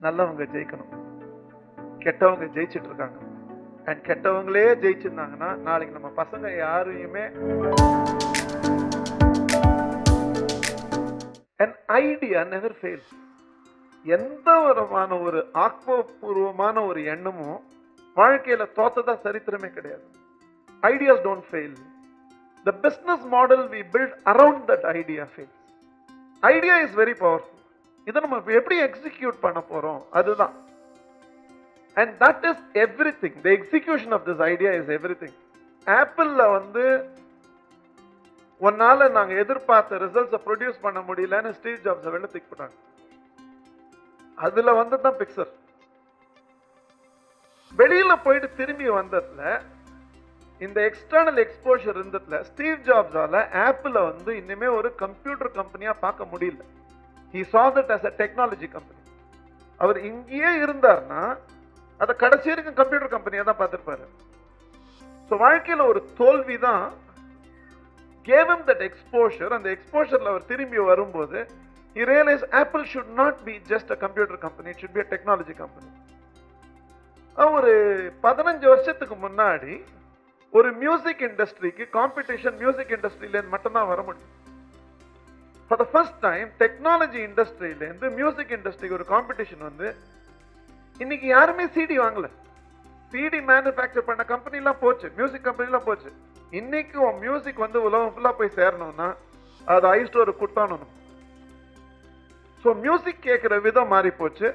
நல்லவங்க ஜெயிக்கணும், கெட்டவங்க ஜெயிச்சிட்டு இருக்காங்க. அண்ட் கெட்டவங்களே ஜெயிச்சிருந்தாங்கன்னா நாளைக்கு நம்ம பசங்க யாரையுமே an idea never fails. எந்த விதமான ஒரு ஆக்கப்பூர்வமான ஒரு எண்ணமும் வாழ்க்கையில தோத்ததா சரித்திரமே கிடையாது. Ideas don't fail. The business model we build around that idea fails. Idea is very powerful. இதை நம்ம எப்படி எக்ஸிக்யூட் பண்ண போறோம் அதுதான். And that is everything. The execution of this idea is everything. ஆப்பிள்ல வந்து ஒன்னால நாங்க எதிர்பார்த்த ரிசல்ட்ஸை ப்ரொடியூஸ் பண்ண முடியலன்னு ஸ்டீவ் ஜாப்ஸ் வெளில தூக்கி போட்டாங்க. அதுல வந்ததுதான் பிக்சர். வெளியில போயிட்டு திரும்பி வந்ததுல இந்த எக்ஸ்டர்னல் எக்ஸ்போஷர் இருந்ததுல ஸ்டீவ் ஜாப்ஸால ஆப்பிள வந்து இன்னுமே ஒரு கம்ப்யூட்டர் கம்பெனியா பார்க்க முடியல. He saw that as a technology company. அவர் இங்கேயே இருந்தார்னா அதை கடைசி வரைக்கும் கம்ப்யூட்டர் கம்பெனியா தான் பார்த்திருப்பாரு. ஸோ வாழ்க்கையில ஒரு தோல்வி தான் gave him that exposure. அந்த எக்ஸ்போஷர்ல அவர் திரும்பி வரும்போது he realized Apple should not be just a computer company, it should be a technology company. ஒரு 15 வருஷத்துக்கு முன்னாடி ஒரு மியூசிக் இண்டஸ்ட்ரிக்கு காம்படிஷன் மியூசிக் இண்டஸ்ட்ரியில மட்டும்தான் வர முடியும். For the first time technology இண்டஸ்ட்ரியில இருந்து மியூசிக் இண்டஸ்ட்ரிக்கு ஒரு காம்படிஷன் வந்து இன்னைக்கு யாருமே சிடி வாங்கல. சிடி மேனுஃபேக்சர் பண்ண கம்பெனி எல்லாம் போச்சு, மியூசிக் கம்பெனி எல்லாம் போச்சு. இன்னைக்கு மியூசிக் வந்து உலகம் ஃபுல்லா போய் சேரணும்னா அது ஐஸ்டோர் குட்டானணும். ஸோ மியூசிக் கேட்கிற விதம் மாறி போச்சு,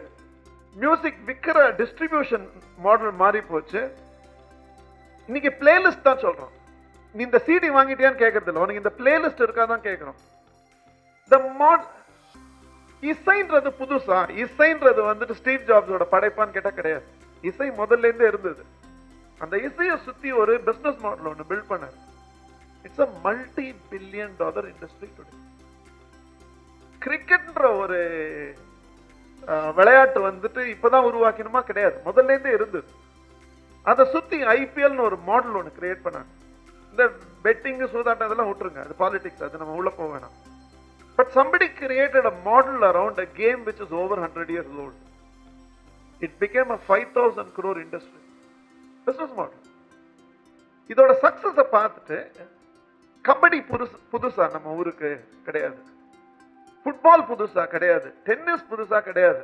மியூசிக் விற்கிற டிஸ்ட்ரிபியூஷன் மாடல் மாறி போச்சு. இன்னைக்கு பிளேலிஸ்ட் தான் சொல்றோம். நீ இந்த சிடி வாங்கிட்டியான்னு கேட்கறது இல்லை, உனக்கு இந்த பிளேலிஸ்ட் இருக்காதான் கேட்கணும். இசைன்றது புதுசா? இசைன்றது வந்துட்டு ஸ்டீவ் ஜாப்ஸோட படைப்பான்னு கேட்டா கிடையாது. இசை முதல்ல இருந்தே இருந்தது. அந்த இசையை சுத்தி ஒரு பிசினஸ் மாடல் ஒன்று பில்ட் பண்ணாரு. It's a multi-billion dollar industry today. கிரிக்கெட்ன்ற ஒரு விளையாட்டு வந்துட்டு இப்பதான் உருவாக்கணுமா கிடையாது, முதல்ல இருந்தே இருந்தது. அதை சுத்தி ஐபிஎல்னு ஒரு மாடல் ஒன்று கிரியேட் பண்ணாங்க. இந்த பெட்டிங் சூதாட்டம் இதெல்லாம் விட்டுருங்க, அது பாலிடிக்ஸ், அது நம்ம உள்ள போக வேணாம். But somebody created a model around a game which is over 100 years old. It became a 5,000 crore industry. Business model. இதோட சக்சஸ பார்த்துட்டு கபடி புதுசா நம்ம ஊருக்கு கிடையாது, ஃபுட்பால் புதுசா கிடையாது, டென்னிஸ் புதுசா கிடையாது.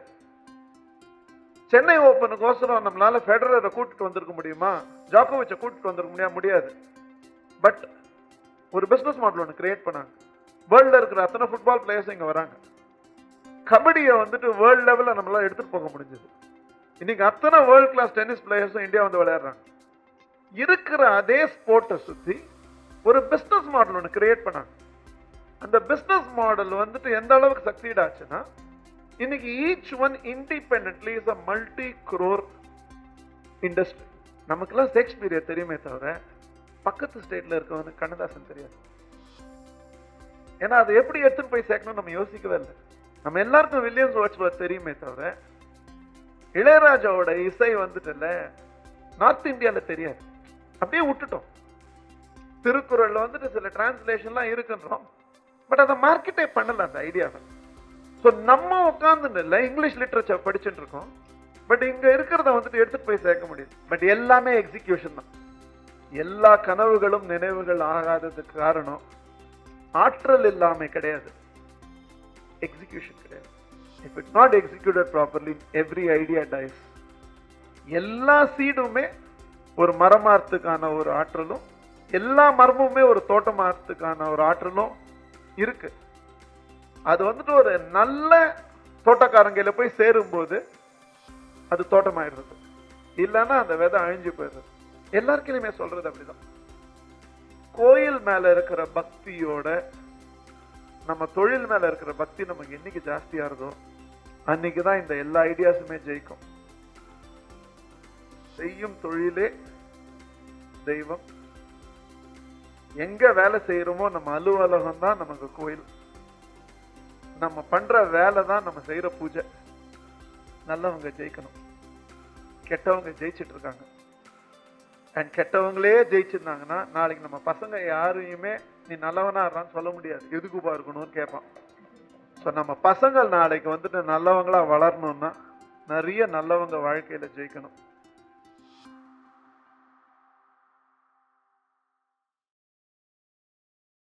சென்னை ஓபனுக்கோசரம் நம்மளால ஃபெடரரை கூட்டிட்டு வந்திருக்க முடியுமா, ஜாக்கோவிச்சை கூட்டிட்டு வந்திருக்க முடியாது. பட் ஒரு பிசினஸ் மாடல் ஒன்று கிரியேட் பண்ணாங்க. வேர்ல்ட்ல இருக்கிற அத்தனை ஃபுட்பால் பிளேயர்ஸ் இங்க வராங்க. கபடியை வந்துட்டு வேர்ல்ட் லெவல்ல நம்மளால எடுத்துட்டு போக முடிஞ்சது. இன்னைக்கு அத்தனை வேர்ல்ட் கிளாஸ் டென்னிஸ் பிளேயர்ஸும் இந்தியா வந்து விளையாடுறாங்க. இருக்கிற அதே ஸ்போர்ட்டை சுத்தி ஒரு பிசினஸ் மாடல் ஒன்று கிரியேட் பண்ணாங்க. அந்த பிசினஸ் மாடல் வந்துட்டு எந்த அளவுக்கு சக்சீட் ஆச்சுன்னா இன்னைக்கு each one independently is a multi-crore industry. நமக்கெல்லாம் ஷேக்ஸ்பியர் தெரியுமே தவிர பக்கத்து ஸ்டேட்ல இருக்கவனுக்கு கண்ணதாசன் தெரியாது. ஏன்னா அது எப்படி எடுத்துன்னு போய் சேர்க்கணும் நம்ம யோசிக்கவே இல்லை. நம்ம எல்லாருக்கும் வில்லியம்ஸ் வேர்ட்ஸ்வொர்த் தெரியுமே தவிர இளையராஜாவோட இசை வந்துட்டுல நார்த் இந்தியால தெரியாது, அப்படியே விட்டுட்டோம். திருக்குறள்ல வந்துட்டு சில டிரான்ஸ்லேஷன்லாம் இருக்குன்றோம், பட் அதை மார்க்கெட்டே பண்ணல அந்த ஐடியாவை. ஸோ நம்ம உட்கார்ந்து இல்லை இங்கிலீஷ் லிட்ரேச்சர் படிச்சுட்டு இருக்கோம், பட் இங்க இருக்கிறத வந்துட்டு எடுத்துட்டு போய் சேர்க்க முடியும். பட் எல்லாமே எக்ஸிகியூஷன் தான். எல்லா கனவுகளும் நினைவுகள் ஆகாததுக்கு காரணம் ஆற்றல் இல்லாமை கிடையாது, எக்ஸிகியூஷன் கிடையாது. If it's not executed properly, every idea dies. எல்லா சீடுமே ஒரு மரமாறத்துக்கான ஒரு ஆற்றலும், எல்லா மரமுமே ஒரு தோட்டமாறத்துக்கான ஒரு ஆற்றலும் இருக்கு. அது வந்துட்டு ஒரு நல்ல தோட்டக்காரங்கையில போய் சேரும் போது அது தோட்டமாயிடுறது, இல்லைன்னா அந்த விதை அழிஞ்சு போயிடுறது. எல்லாருக்குமே சொல்றது அப்படிதான். கோயில் மேல இருக்கிற பக்தியோட நம்ம தொழில் மேல இருக்கிற பக்தி நமக்கு என்னைக்கு ஜாஸ்தியா இருந்தோ அன்னைக்குதான் இந்த எல்லா ஐடியாஸுமே ஜெயிக்கும். செய்யும் தொழிலே தெய்வம். எங்க வேலை செய்யறோமோ நம்ம அலுவலகம் தான் நமக்கு கோயில். நம்ம பண்ற வேலை தான் நம்ம செய்யற பூஜை. நல்லவங்க ஜெயிக்கணும், கெட்டவங்க ஜெயிச்சிட்டு இருக்காங்க. அண்ட் கெட்டவங்களே ஜெயிச்சிருந்தாங்கன்னா நாளைக்கு நம்ம பசங்க யாரையுமே நீ நல்லவனா இருறான்னு சொல்ல முடியாது, எதுக்குப்பா இருக்கணும்னு கேட்பான். ஸோ நம்ம பசங்கள் நாளைக்கு வந்துட்டு நல்லவங்களா வளரணும்னா நிறைய நல்லவங்க வாழ்க்கையில ஜெயிக்கணும்.